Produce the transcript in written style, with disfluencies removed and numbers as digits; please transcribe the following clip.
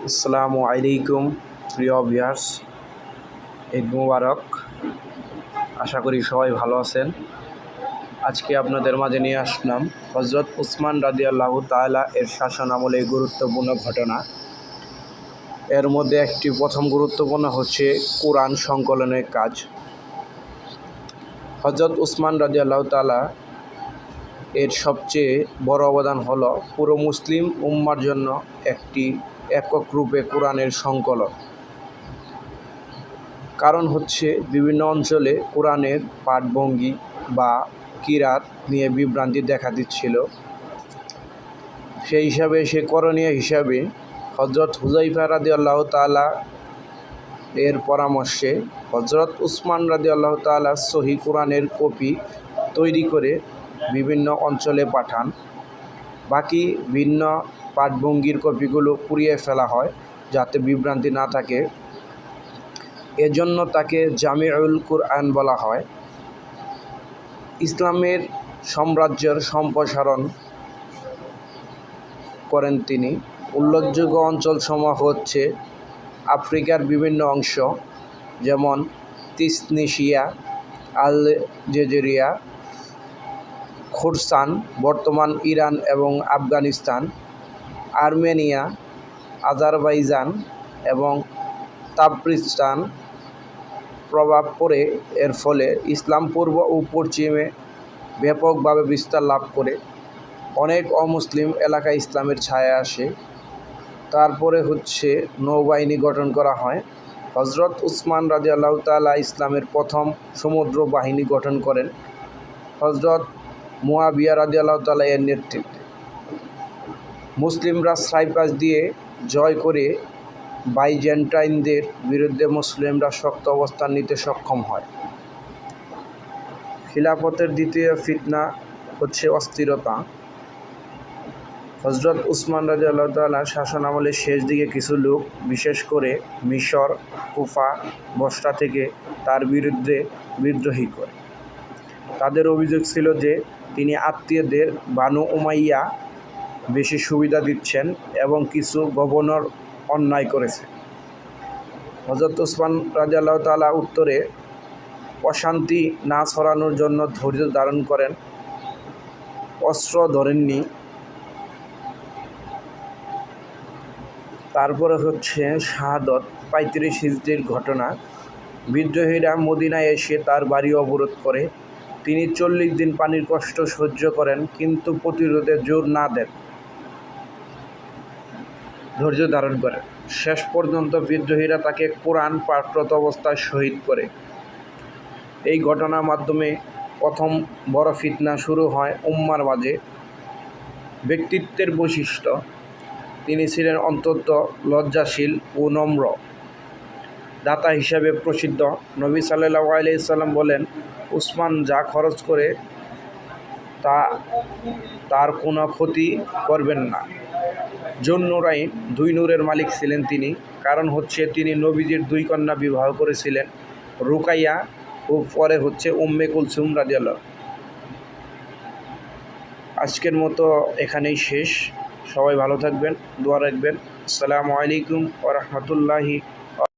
আসসালামু আলাইকুম প্রিয় ভিউয়ার্স, ঈদ মুবারক। আশা করি সবাই ভালো আছেন। আজকে আপনাদের মাঝে নিয়ে আসলাম হযরত উসমান রাদিয়াল্লাহু তাআলা এর শাসন আমলে গুরুত্বপূর্ণ ঘটনা। এর মধ্যে একটি প্রথম গুরুত্বপূর্ণ হচ্ছে কোরআন সংকলনের কাজ। হযরত উসমান রাদিয়াল্লাহু তাআলা এর সবচেয়ে বড় অবদান হলো পুরো মুসলিম উম্মার জন্য একটি একক রূপে কোরআনের সংকলন। কারণ হচ্ছে বিভিন্ন অঞ্চলে কোরআনের পাঠভঙ্গি বা কিরাত নিয়ে বিভ্রান্তি দেখা দিচ্ছিল। সেই হিসাবে করণীয় হিসাবে হযরত হুযায়ফা রাদিয়াল্লাহু তাআলা এর পরামর্শে হযরত উসমান রাদিয়াল্লাহু তাআলা সহিহ কোরআনের কপি তৈরি করে বিভিন্ন অঞ্চলে পাঠান। বাকি ভিন্ন পাঠভঙ্গির কপিগুলো পুড়িয়ে ফেলা হয় যাতে বিভ্রান্তি না থাকে। এজন্য তাকে জামিউল কুরআন বলা হয়। ইসলামের সাম্রাজ্যের সম্প্রসারণ করেন তিনি। উল্লেখযোগ্য অঞ্চলসমূহ হচ্ছে আফ্রিকার বিভিন্ন অংশ, যেমন তিউনিসিয়া, আলজেরিয়া, খোরাসান বর্তমান ইরান এবং আফগানিস্তান, আর্মেনিয়া, আজারবাইজান এবং তাবরিস্তান প্রভাব পড়ে। এর ফলে ইসলাম পূর্ব ও পশ্চিমে ব্যাপকভাবে বিস্তার লাভ করে। অনেক অমুসলিম এলাকায় ইসলামের ছায়া আসে। তারপরে হচ্ছে নৌবাহিনী গঠন করা হয়। হযরত উসমান রাদিয়াল্লাহু তাআলা ইসলামের প্রথম সমুদ্র বাহিনী গঠন করেন হযরত মুয়াবিয়া রাদিয়াল্লাহু তাআলা এর নেতৃত্বে। মুসলিমরা সাইপ্রাস দিয়ে জয় করে বাইজেন্টাইনদের বিরুদ্ধে মুসলিমরা শক্ত অবস্থান নিতে সক্ষম হয়। খিলাফতের দ্বিতীয় ফিতনা হচ্ছে অস্থিরতা। হযরত উসমান রাদিয়াল্লাহু তাআলা শাসন আমলের শেষ দিকে কিছু লোক, বিশেষ করে মিশর, কুফা, বসরা থেকে তার বিরুদ্ধে বিদ্রোহী করে। তাদের অভিযোগ ছিল যে তিনি আত্মীয়দের বানু উমাইয়া বেশি সুবিধা দিচ্ছেন এবং কিছু গভর্নর অন্যায় করেছে। হযরত উসমান রাদিয়াল্লাহু তাআলা উত্তরে অশান্তি না ছড়ানোর জন্য ধৈর্য ধারণ করেন, অস্ত্র ধরেননি। তারপরে হচ্ছে শাহাদত 35 হিজরির ঘটনা। বিদ্রোহীরা মদিনায় এসে তার বাড়ি অবরোধ করে। তিনি 40 দিন পানির কষ্ট সহ্য করেন, কিন্তু প্রতিরোধে জোর না দেন, ধৈর্য ধারণ করেন। শেষ পর্যন্ত বিদ্রোহীরা তাকে কোরআন পাঠরত অবস্থায় শহীদ করে। এই ঘটনার মাধ্যমে প্রথম বড় ফিতনা শুরু হয় উম্মার মাঝে। ব্যক্তিত্বের বৈশিষ্ট্য: তিনি ছিলেন অত্যন্ত লজ্জাশীল ও নম্র। দাতা হিসাবে প্রসিদ্ধ। নবী সাল্লাল্লাহু আলাইহি সাল্লাম বলেন, উসমান যা খরচ করে তা তার কোনো ক্ষতি করবেন না। যুন-নূরাইন, 2 নূরের মালিক ছিলেন তিনি। কারণ হচ্ছে তিনি নবীজির 2 কন্যা বিবাহ করেছিলেন, রুকাইয়া ও পরে হচ্ছে উম্মে কুলসুম রাদিয়াল্লাহু। আজকের মতো এখানেই শেষ। সবাই ভালো থাকবেন, দোয়া রাখবেন। আসসালামু আলাইকুম ওয়া রাহমাতুল্লাহি